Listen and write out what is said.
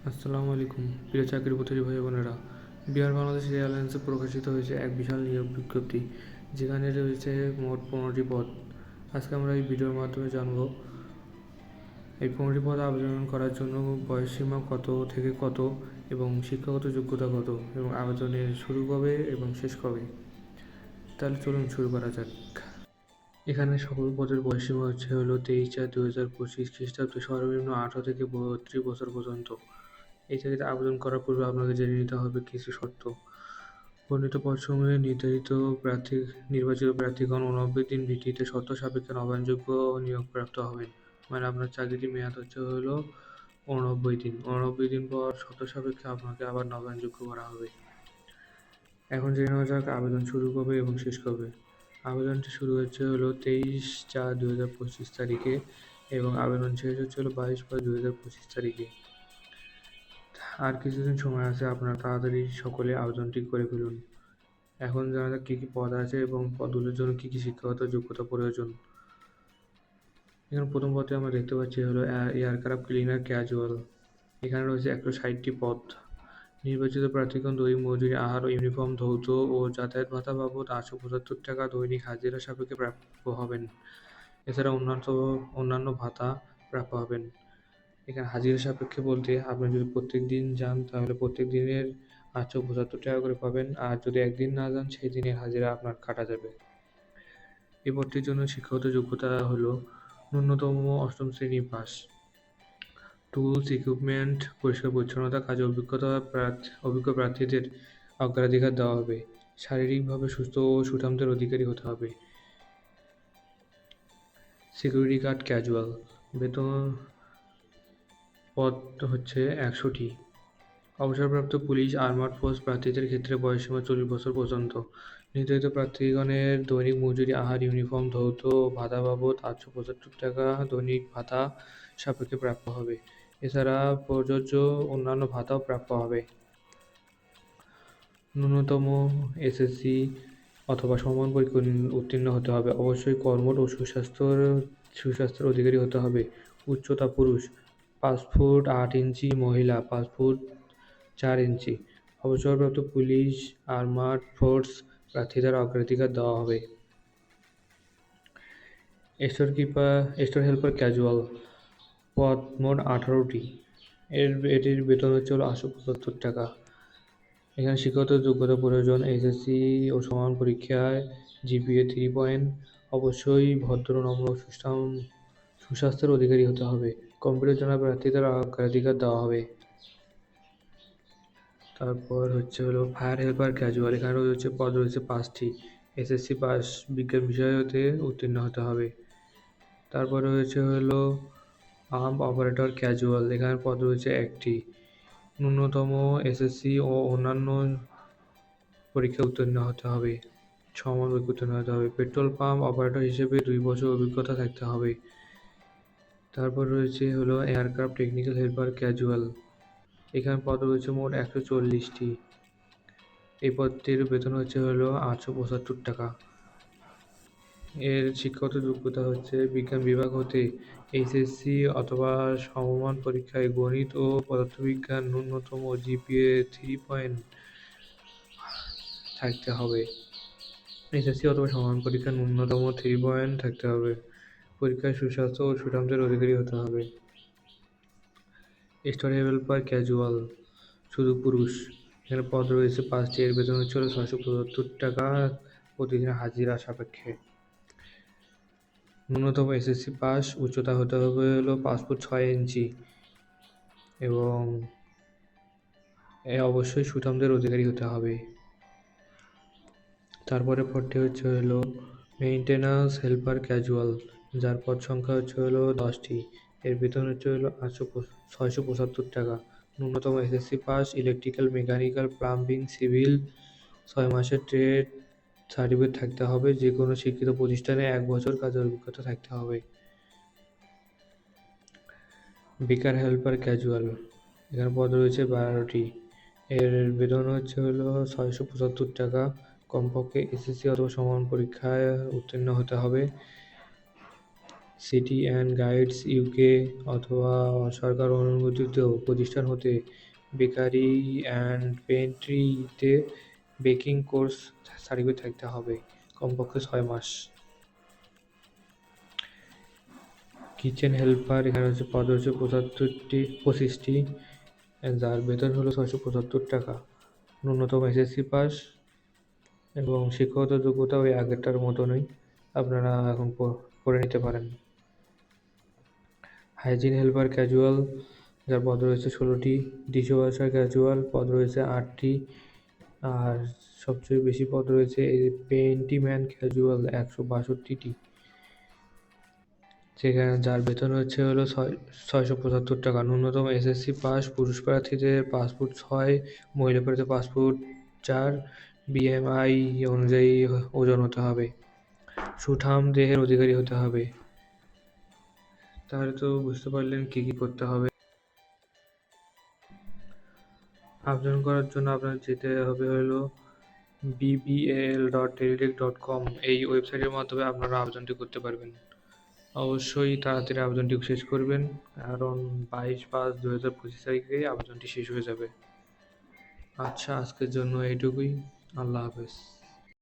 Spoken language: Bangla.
আসসালামু আলাইকুম প্রিয় চাকরি প্রত্যাশী ভাই বোনেরা। বিহার বাংলাদেশ এয়ারলাইন্সে প্রকাশিত হয়েছে এক বিশাল নিয়োগ বিজ্ঞপ্তি, যেখানে রয়েছে মোট 15টি পদ। আজকে আমরা এই ভিডিওর মাধ্যমে জানব এই 15টি পদ আবেদন করার জন্য বয়সসীমা কত থেকে কত এবং শিক্ষাগত যোগ্যতা কত এবং আবেদনের শুরু কবে এবং শেষ কবে। তাহলে চলুন শুরু করা যাক। এখানে সকল পদের বয়সসীমা হলো 23/4/2025 খ্রিস্টাব্দে সর্বনিম্ন 18 থেকে 32 বছর পর্যন্ত। এই চাকরিতে আবেদন করার পূর্বে আপনাকে জেনে নিতে হবে কিছু শর্ত। বর্ণিত পদসমূহে নির্বাচিত প্রার্থীগণ 89 দিন ভিত্তিতে শর্ত সাপেক্ষে নবায়নযোগ্য নিয়োগপ্রাপ্ত হবেন। মানে আপনার চাকরিটির মেয়াদ হলো 89 দিন। 89 দিন পর শর্ত সাপেক্ষে আপনাকে আবার নবায়নযোগ্য করা হবে। এখন জেনে নেওয়া যাক আবেদন শুরু কবে এবং শেষ কবে। আবেদনটি শুরু হচ্ছে 23/4/2025 তারিখে এবং আবেদন শেষ হচ্ছে 22/5/2025 তারিখে। আর কিছুদিন সময় আছে, আপনারা তাড়াতাড়ি সকলে আবেদনটি করে ফেলুন। এখন জানা যাক কী কী পদ আছে এবং পদগুলোর জন্য কী কী শিক্ষাগত যোগ্যতা প্রয়োজন। এখানে প্রথম পদে আমরা দেখতে পাচ্ছি এয়ারক্রাফট ক্লিনার ক্যাজুয়াল। এখানে রয়েছে 160টি পদ। নির্বাচিত প্রার্থীগণ দৈনিক মজুরি, আহার ও ইউনিফর্ম, ধৌত ও যাতায়াত ভাতা বাবদ 875 টাকা দৈনিক হাজিরা সাপেক্ষে প্রাপ্য হবেন। এছাড়া অন্যান্য ভাতা প্রাপ্য হবেন। এখানে হাজিরা সাপেক্ষে বলতে আপনি যদি প্রত্যেক দিন যান তাহলে প্রত্যেক দিনের 875 টাকা করে পাবেন, আর যদি একদিন না যান সেই দিনের হাজিরা আপনার কাটা যাবে। এই পদটির জন্য শিক্ষাগত যোগ্যতা হলো ন্যূনতম 8ম শ্রেণী পাস। টুলস, ইকুইপমেন্ট, পরিষ্কার পরিচ্ছন্নতা কাজে অভিজ্ঞ প্রার্থীদের অগ্রাধিকার দেওয়া হবে। শারীরিকভাবে সুস্থ ও সুঠামদের অধিকারী হতে হবে। সিকিউরিটি গার্ড ক্যাজুয়াল, বেতন পদ হচ্ছে 100টি। অবসরপ্রাপ্ত পুলিশ, আর্মার্ড ফোর্স প্রার্থীদের ক্ষেত্রে বয়সসীমা 40 বছর পর্যন্ত। নির্ধারিত প্রার্থীগণের দৈনিক মজুরি, আহার, ইউনিফর্ম, ধৌত ও ভাতা বাবদ 875 টাকা দৈনিক ভাতা সাপেক্ষে প্রাপ্য হবে। এছাড়া প্রযোজ্য অন্যান্য ভাতাও প্রাপ্য হবে। ন্যূনতম এসএসসি অথবা সমমান পরীক্ষা উত্তীর্ণ হতে হবে। অবশ্যই কর্মঠ ও সুস্বাস্থ্যের অধিকারী হতে হবে। উচ্চতা পুরুষ 5 ফুট 8 ইঞ্চি, মহিলা 5 ফুট 4 ইঞ্চি। অবসরপ্রাপ্ত পুলিশ, আর্মার্ড ফোর্স প্রার্থীদের অগ্রাধিকার দেওয়া হবে। স্টোর হেল্পার ক্যাজুয়াল, পদ মোট 18টি। এটির বেতন হচ্ছে 875 টাকা। এখানে শিক্ষাগত যোগ্যতা প্রয়োজন এসএসসি ও সমান পরীক্ষায় জিপিএ 3 পয়েন্ট। অবশ্যই ভদ্র, নম্র ও সুস্বাস্থ্যের অধিকারী হতে হবে। কম্পিউটার জানা প্রার্থীদের অগ্রাধিকার দেওয়া হবে। তারপর ফায়ার হেল্পার ক্যাজুয়াল। এখানে পদ রয়েছে 5টি। এসএসসি পাস, বিজ্ঞান বিষয়তে উত্তীর্ণ হতে হবে। তারপরে পাম্প অপারেটর ক্যাজুয়াল। এখানে পদ রয়েছে 1টি। ন্যূনতম এসএসসি ও অন্যান্য পরীক্ষা উত্তীর্ণ হতে হবে। সমান পরীক্ষা উত্তীর্ণ হতে হবে। পেট্রোল পাম্প অপারেটর হিসেবে 2 বছর অভিজ্ঞতা থাকতে হবে। তারপর রয়েছে এয়ারক্রাফট টেকনিক্যাল হেল্পার ক্যাজুয়াল। এখানে পদ রয়েছে মোট 140টি। এই পদটির বেতন হচ্ছে 875 টাকা। এর শিক্ষাগত যোগ্যতা হচ্ছে বিজ্ঞান বিভাগ হতে এইচএসসি অথবা সমমান পরীক্ষায় গণিত ও পদার্থবিজ্ঞান ন্যূনতম জিপিএ 3 পয়েন্ট থাকতে হবে। এইচএসসি অথবা সমমান পরীক্ষায় ন্যূনতম 3 পয়েন্ট থাকতে হবে। পরীক্ষায় সুস্বাস্থ্য ও সুঠামদের অধিকারী হতে হবে। স্টোর হেল্পার ক্যাজুয়াল, শুধু পুরুষ। এখানে পদ রয়েছে 5টি। এর বেতন হচ্ছে 675 টাকা প্রতিদিন হাজিরা সাপেক্ষে। ন্যূনতম এসএসসি পাস, উচ্চতা হতে হবে 5 ফুট 6 ইঞ্চি এবং অবশ্যই সুঠামদের অধিকারী হতে হবে। তারপরে পদটি মেইনটেন্যান্স হেল্পার ক্যাজুয়াল, যার পদ সংখ্যা 10টি। এর বেতন হচ্ছে 675 টাকা। ন্যূনতম SSC pass, electrical, mechanical, plumbing, civil 6 মাসের ট্রেড সার্টিফিকেট থাকতে হবে। যে কোনো শিক্ষিত প্রতিষ্ঠানে 1 বছর কাজের অভিজ্ঞতা থাকতে হবে। বেকার হেল্পার ক্যাজুয়াল, এখানে পদ রয়েছে 12টি। এর বেতন হচ্ছে 675 টাকা। কমপক্ষে এসএসসি অথবা সমান পরীক্ষায় উত্তীর্ণ হতে হবে। সিটি অ্যান্ড গাইডস ইউকে অথবা সরকার অনুমোদিত প্রতিষ্ঠান হতে বেকারি অ্যান্ড পেন্ট্রিতে বেকিং কোর্স সার্টিফিকেট থাকতে হবে, কমপক্ষে 6 মাস। কিচেন হেল্পার, এখানে হচ্ছে পদ হচ্ছে 25টি, যার বেতন হলো 675 টাকা। ন্যূনতম এসএসসি পাস এবং শিক্ষাগত যোগ্যতা ওই আগেরটার মতনই, আপনারা এখন করে নিতে পারেন। হাইজিন হেল্পার ক্যাজুয়াল, যার পদ রয়েছে 16টি। ডিশওয়াশার ক্যাজুয়াল পদ রয়েছে 8টি। আর সবচেয়ে বেশি পদ রয়েছে এই পেইন্টিম্যান ক্যাজুয়াল 162টি, যেখানে যার বেতন হলো 675 টাকা। ন্যূনতম এসএসসি পাস, পুরুষ প্রার্থীদের 5 ফুট 6, মহিলা প্রার্থীদের 5 ফুট 4, বিএমআই অনুযায়ী ওজন হতে হবে, সুঠাম দেহের অধিকারী হতে হবে। তাহলে তো বুঝতে পারলেন কি কি করতে হবে। আবেদন করার জন্য আপনার যেতে হবে হলো bbal.teletext.com, এই ওয়েবসাইটের মাধ্যমে আপনারা আবেদনটি করতে পারবেন। অবশ্যই তাড়াতাড়ি আবেদনটি শেষ করবেন, কারণ 22/5/2025 তারিখে আবেদনটি শেষ হয়ে যাবে। আচ্ছা, আজকের জন্য এইটুকুই। আল্লাহ হাফেজ।